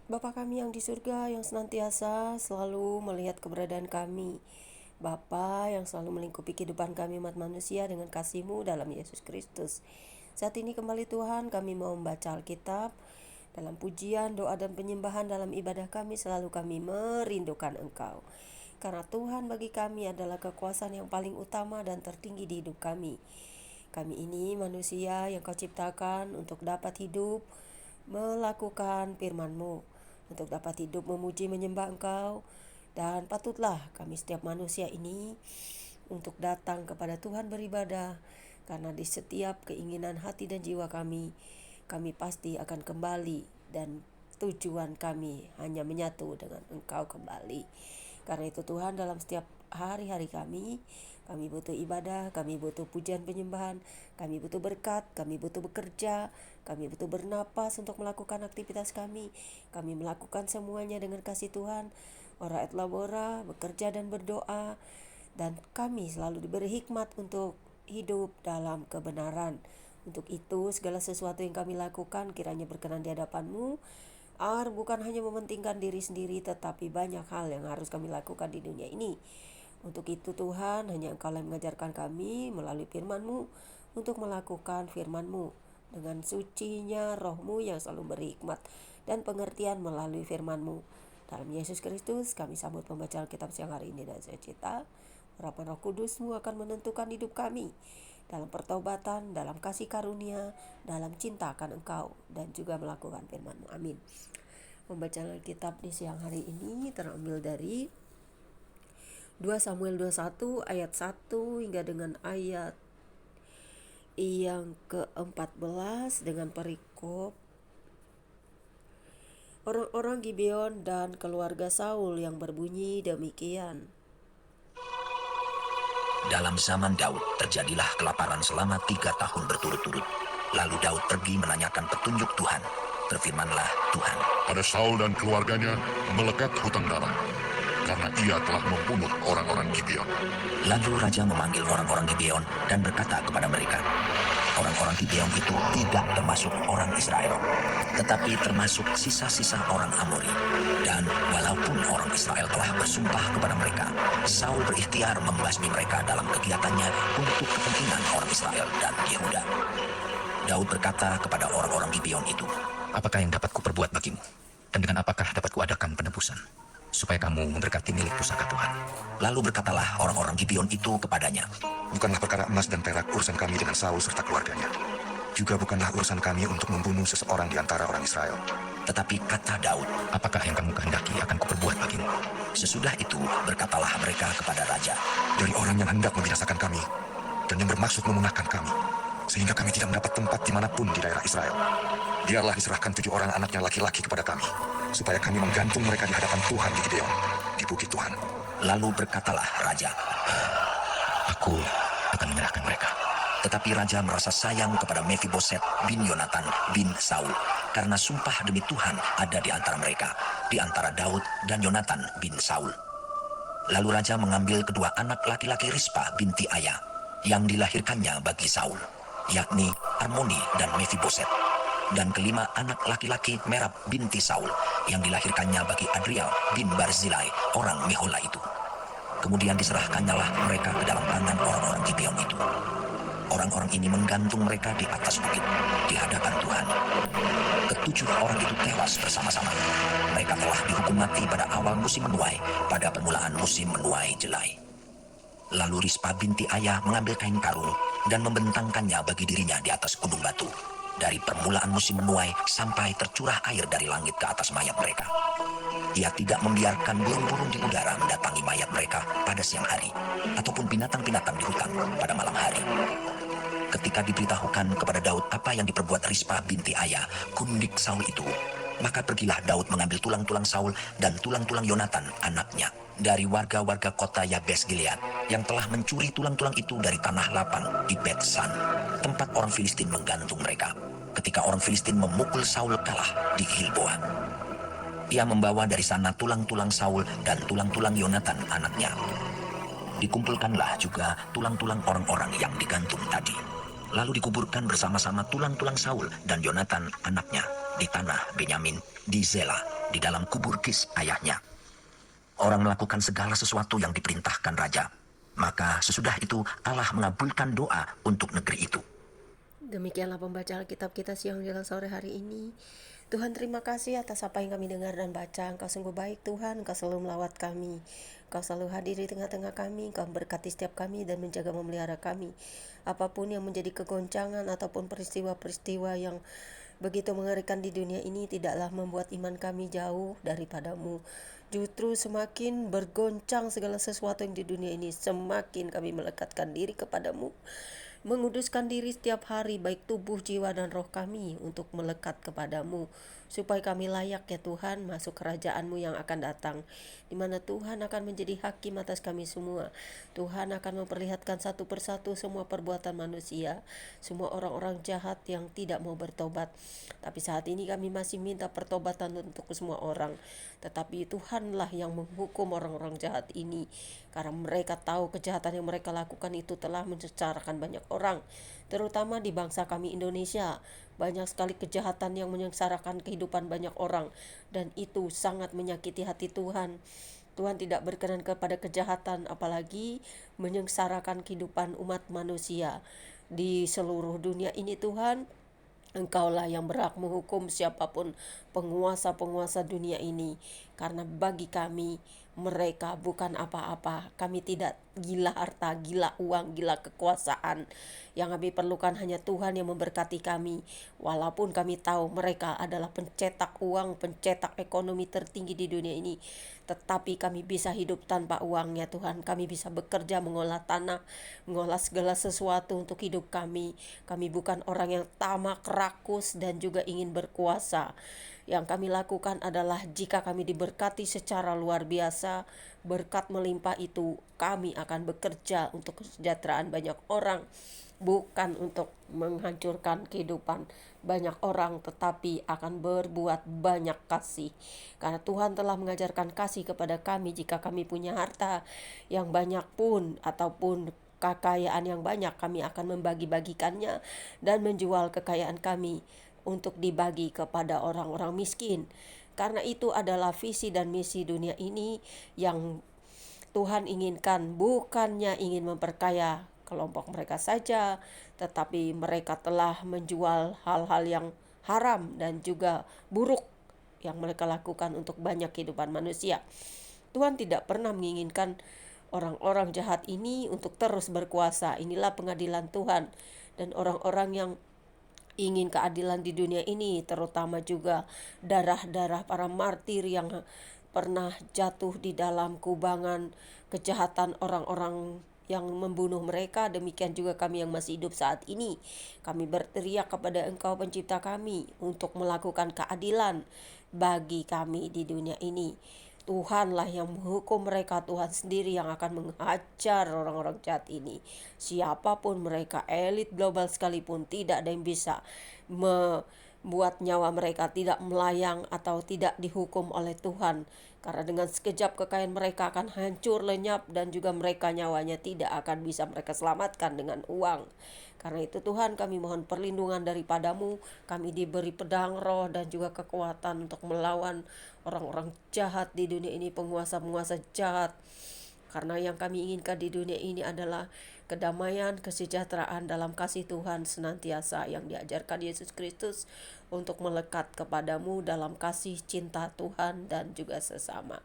Bapa kami yang di surga, yang senantiasa selalu melihat keberadaan kami. Bapa yang selalu melingkupi kehidupan kami umat manusia dengan kasih-Mu dalam Yesus Kristus. Saat ini kembali Tuhan, kami mau membaca Alkitab. Dalam pujian, doa, dan penyembahan dalam ibadah kami, selalu kami merindukan Engkau. Karena Tuhan bagi kami adalah kekuasaan yang paling utama dan tertinggi di hidup kami. Kami ini manusia yang Kau ciptakan untuk dapat hidup melakukan firman-Mu, untuk dapat hidup memuji menyembah Engkau. Dan patutlah kami setiap manusia ini untuk datang kepada Tuhan beribadah, karena di setiap keinginan hati dan jiwa kami pasti akan kembali, dan tujuan kami hanya menyatu dengan Engkau kembali. Karena itu Tuhan, dalam setiap hari-hari kami butuh ibadah, kami butuh pujian penyembahan, kami butuh berkat, kami butuh bekerja, kami butuh bernapas untuk melakukan aktivitas kami melakukan semuanya dengan kasih Tuhan. Ora et labora, bekerja dan berdoa, dan kami selalu diberi hikmat untuk hidup dalam kebenaran. Untuk itu segala sesuatu yang kami lakukan kiranya berkenan di hadapan-Mu, bukan hanya mementingkan diri sendiri, tetapi banyak hal yang harus kami lakukan di dunia ini. Untuk itu Tuhan, hanya Engkau yang mengajarkan kami melalui firman-Mu untuk melakukan firman-Mu dengan sucinya roh-Mu yang selalu beri hikmat dan pengertian melalui firman-Mu. Dalam Yesus Kristus kami sambut pembacaan kitab siang hari ini, dan saya cita harapan Roh Kudus-Mu akan menentukan hidup kami dalam pertobatan, dalam kasih karunia, dalam cinta akan Engkau, dan juga melakukan firman-Mu. Amin. Pembacaan Alkitab di siang hari ini terambil dari 2 Samuel 21 ayat 1 hingga dengan ayat yang ke-14 dengan perikop orang-orang Gibeon dan keluarga Saul yang berbunyi demikian. Dalam zaman Daud terjadilah kelaparan selama 3 tahun berturut-turut. Lalu Daud pergi menanyakan petunjuk Tuhan. Berfirmanlah Tuhan, pada Saul dan keluarganya melekat hutang darah, karena ia telah membunuh orang-orang Gibeon. Lalu raja memanggil orang-orang Gibeon dan berkata kepada mereka, orang-orang Gibeon itu tidak termasuk orang Israel, tetapi termasuk sisa-sisa orang Amori. Dan walaupun orang Israel telah bersumpah kepada mereka, Saul berikhtiar membasmi mereka dalam kegiatannya untuk kepentingan orang Israel dan Yehuda. Daud berkata kepada orang-orang Gibeon itu, apakah yang dapat kuperbuat bagimu? Dan dengan apakah dapat kuadakan penebusan, supaya kamu memberkati milik pusaka Tuhan? Lalu berkatalah orang-orang Gibeon itu kepadanya, bukanlah perkara emas dan perak urusan kami dengan Saul serta keluarganya. Juga bukanlah urusan kami untuk membunuh seseorang di antara orang Israel. Tetapi kata Daud, apakah yang kamu kehendaki akan kuperbuat bagimu? Sesudah itu berkatalah mereka kepada raja, dari orang yang hendak membinasakan kami dan yang bermaksud memunahkan kami, sehingga kami tidak mendapat tempat dimanapun di daerah Israel, biarlah diserahkan 7 orang anaknya laki-laki kepada kami, supaya kami menggantung mereka di hadapan Tuhan di Gibeon, di bukit Tuhan. Lalu berkatalah raja, aku akan menyerahkan mereka. Tetapi raja merasa sayang kepada Mephiboset bin Yonatan bin Saul, karena sumpah demi Tuhan ada di antara mereka, di antara Daud dan Yonatan bin Saul. Lalu raja mengambil kedua anak laki-laki Rispa binti Aya, yang dilahirkannya bagi Saul, yakni Armoni dan Mephiboset, dan kelima anak laki-laki Merab binti Saul, yang dilahirkannya bagi Adriel bin Barzilai, orang Mehola itu. Kemudian diserahkannyalah mereka ke dalam tangan orang-orang Gibeon itu. Orang-orang ini menggantung mereka di atas bukit, di hadapan Tuhan. Ketujuh orang itu tewas bersama-sama. Mereka telah dihukum mati pada awal musim menuai, pada permulaan musim menuai jelai. Lalu Rispa binti Aya mengambil kain karung dan membentangkannya bagi dirinya di atas gunung batu, dari permulaan musim menuai sampai tercurah air dari langit ke atas mayat mereka. Ia tidak membiarkan burung-burung di udara mendatangi mayat mereka pada siang hari, ataupun binatang-binatang di hutan pada malam hari. Ketika diberitahukan kepada Daud apa yang diperbuat Rispa binti Aya, kundik Saul itu, maka pergilah Daud mengambil tulang-tulang Saul dan tulang-tulang Yonatan anaknya dari warga-warga kota Yabes Gilead, yang telah mencuri tulang-tulang itu dari tanah lapang di Bet-San, tempat orang Filistin menggantung mereka, ketika orang Filistin memukul Saul kalah di Gilboa. Ia membawa dari sana tulang-tulang Saul dan tulang-tulang Yonatan anaknya. Dikumpulkanlah juga tulang-tulang orang-orang yang digantung tadi. Lalu dikuburkan bersama-sama tulang-tulang Saul dan Yonatan anaknya di tanah Benyamin, di Zela, di dalam kubur Kis ayahnya. Orang melakukan segala sesuatu yang diperintahkan raja. Maka sesudah itu Allah mengabulkan doa untuk negeri itu. Demikianlah pembacaan Alkitab kita siang menjelang sore hari ini. Tuhan, terima kasih atas apa yang kami dengar dan baca. Engkau sungguh baik Tuhan, Engkau selalu melawat kami. Engkau selalu hadir di tengah-tengah kami, Engkau berkati setiap kami dan menjaga memelihara kami. Apapun yang menjadi kegoncangan ataupun peristiwa-peristiwa yang begitu mengerikan di dunia ini tidaklah membuat iman kami jauh daripadamu. Justru semakin bergoncang segala sesuatu yang di dunia ini, semakin kami melekatkan diri kepadamu, menguduskan diri setiap hari, baik tubuh, jiwa, dan roh kami untuk melekat kepadamu, supaya kami layak ya Tuhan masuk kerajaan-Mu yang akan datang, di mana Tuhan akan menjadi hakim atas kami semua. Tuhan akan memperlihatkan satu persatu semua perbuatan manusia, semua orang-orang jahat yang tidak mau bertobat. Tapi saat ini kami masih minta pertobatan untuk semua orang, tetapi Tuhanlah yang menghukum orang-orang jahat ini, karena mereka tahu kejahatan yang mereka lakukan itu telah menyengsarakan banyak orang, terutama di bangsa kami Indonesia. Banyak sekali kejahatan yang menyengsarakan kehidupan banyak orang, dan itu sangat menyakiti hati Tuhan. Tuhan tidak berkenan kepada kejahatan, apalagi menyengsarakan kehidupan umat manusia di seluruh dunia ini. Tuhan, Engkaulah yang berhak menghukum siapapun penguasa-penguasa dunia ini, karena bagi kami mereka bukan apa-apa. Kami tidak gila harta, gila uang, gila kekuasaan. Yang kami perlukan hanya Tuhan yang memberkati kami. Walaupun kami tahu mereka adalah pencetak uang, pencetak ekonomi tertinggi di dunia ini, tetapi kami bisa hidup tanpa uang ya Tuhan. Kami bisa bekerja, mengolah tanah, mengolah segala sesuatu untuk hidup kami. Kami bukan orang yang tamak, rakus, dan juga ingin berkuasa. Yang kami lakukan adalah jika kami diberkati secara luar biasa, berkat melimpah itu, kami akan bekerja untuk kesejahteraan banyak orang, bukan untuk menghancurkan kehidupan banyak orang, tetapi akan berbuat banyak kasih. Karena Tuhan telah mengajarkan kasih kepada kami. Jika kami punya harta yang banyak pun ataupun kekayaan yang banyak, kami akan membagi-bagikannya dan menjual kekayaan kami untuk dibagi kepada orang-orang miskin. Karena itu adalah visi dan misi dunia ini yang Tuhan inginkan, bukannya ingin memperkaya kelompok mereka saja, tetapi mereka telah menjual hal-hal yang haram dan juga buruk yang mereka lakukan untuk banyak kehidupan manusia. Tuhan tidak pernah menginginkan orang-orang jahat ini untuk terus berkuasa. Inilah pengadilan Tuhan, dan orang-orang yang ingin keadilan di dunia ini, terutama juga darah-darah para martir yang pernah jatuh di dalam kubangan kejahatan orang-orang yang membunuh mereka. Demikian juga kami yang masih hidup saat ini. Kami berteriak kepada Engkau pencipta kami untuk melakukan keadilan bagi kami di dunia ini. Tuhanlah yang menghukum mereka. Tuhan sendiri yang akan menghajar orang-orang jahat ini. Siapapun mereka, elit global sekalipun, tidak ada yang bisa membuat nyawa mereka tidak melayang atau tidak dihukum oleh Tuhan. Karena dengan sekejap kekayaan mereka akan hancur, lenyap, dan juga mereka nyawanya tidak akan bisa mereka selamatkan dengan uang. Karena itu Tuhan, kami mohon perlindungan daripadamu. Kami diberi pedang roh dan juga kekuatan untuk melawan orang-orang jahat di dunia ini, penguasa-penguasa jahat. Karena yang kami inginkan di dunia ini adalah kedamaian, kesejahteraan dalam kasih Tuhan senantiasa yang diajarkan Yesus Kristus, untuk melekat kepadamu dalam kasih cinta Tuhan dan juga sesama.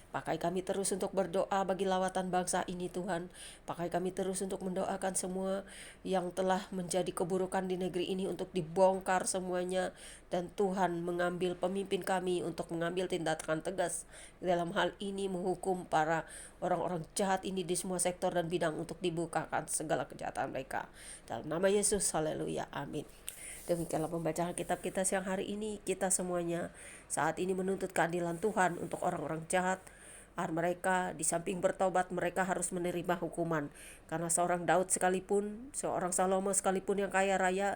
Pakai kami terus untuk berdoa bagi lawatan bangsa ini Tuhan. Pakai kami terus untuk mendoakan semua yang telah menjadi keburukan di negeri ini untuk dibongkar semuanya. Dan Tuhan mengambil pemimpin kami untuk mengambil tindakan tegas dalam hal ini, menghukum para orang-orang jahat ini di semua sektor dan bidang untuk dibukakan segala kejahatan mereka. Dalam nama Yesus, haleluya, amin. Demikianlah pembacaan kitab kita siang hari ini. Kita semuanya saat ini menuntut keadilan Tuhan untuk orang-orang jahat. Mereka di samping bertobat, mereka harus menerima hukuman. Karena seorang Daud sekalipun, seorang Salomo sekalipun yang kaya raya,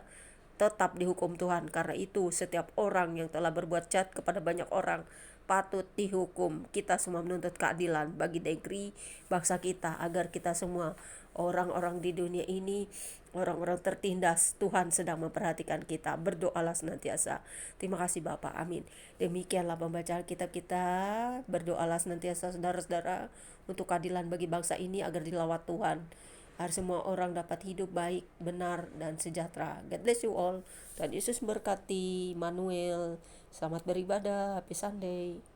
tetap dihukum Tuhan. Karena itu setiap orang yang telah berbuat jahat kepada banyak orang patut dihukum. Kita semua menuntut keadilan bagi negeri bangsa kita, agar kita semua orang-orang di dunia ini, orang-orang tertindas, Tuhan sedang memperhatikan kita. Berdoalah senantiasa. Terima kasih Bapak, amin. Demikianlah pembacaan kitab kita. Berdoalah senantiasa saudara-saudara untuk keadilan bagi bangsa ini agar dilawat Tuhan, agar semua orang dapat hidup baik, benar, dan sejahtera. God bless you all. Tuhan Yesus berkati. Manuel, selamat beribadah. Happy Sunday.